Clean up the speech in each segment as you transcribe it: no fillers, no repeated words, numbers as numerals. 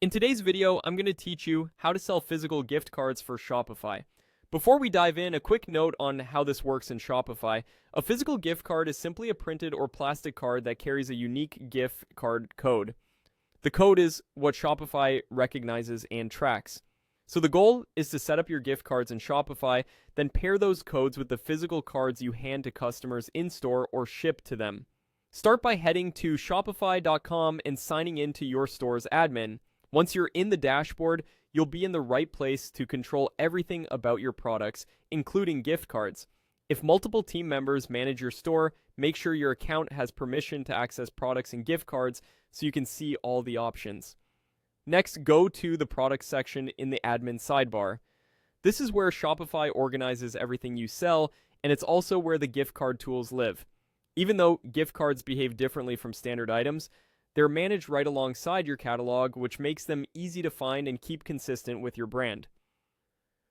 In today's video, I'm going to teach you how to sell physical gift cards for Shopify. Before we dive in, a quick note on how this works in Shopify. A physical gift card is simply a printed or plastic card that carries a unique gift card code. The code is what Shopify recognizes and tracks. So the goal is to set up your gift cards in Shopify, then pair those codes with the physical cards you hand to customers in-store or ship to them. Start by heading to shopify.com and signing in to your store's admin. Once you're in the dashboard, you'll be in the right place to control everything about your products, including gift cards. If multiple team members manage your store, make sure your account has permission to access products and gift cards so you can see all the options. Next, go to the products section in the admin sidebar. This is where Shopify organizes everything you sell, and it's also where the gift card tools live. Even though gift cards behave differently from standard items, they're managed right alongside your catalog, which makes them easy to find and keep consistent with your brand.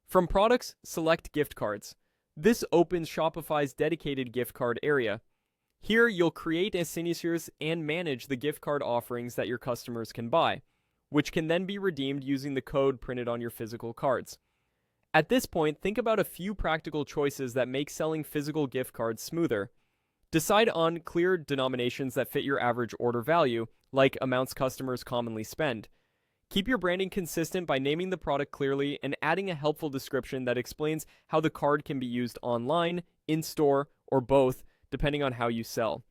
From products, select gift cards. This opens Shopify's dedicated gift card area. Here, you'll create signatures and manage the gift card offerings that your customers can buy, which can then be redeemed using the code printed on your physical cards. At this point, think about a few practical choices that make selling physical gift cards smoother. Decide on clear denominations that fit your average order value, like amounts customers commonly spend. Keep your branding consistent by naming the product clearly and adding a helpful description that explains how the card can be used online, in-store, or both, depending on how you sell.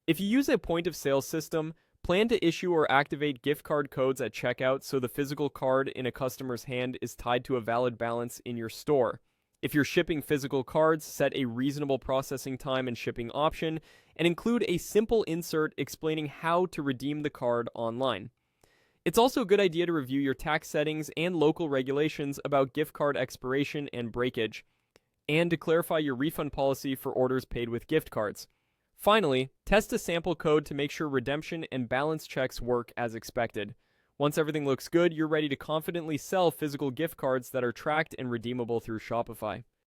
If you use a point-of-sale system, plan to issue or activate gift card codes at checkout so the physical card in a customer's hand is tied to a valid balance in your store. If you're shipping physical cards, set a reasonable processing time and shipping option, and include a simple insert explaining how to redeem the card online. It's also a good idea to review your tax settings and local regulations about gift card expiration and breakage, and to clarify your refund policy for orders paid with gift cards. Finally, test a sample code to make sure redemption and balance checks work as expected. Once everything looks good, you're ready to confidently sell physical gift cards that are tracked and redeemable through Shopify.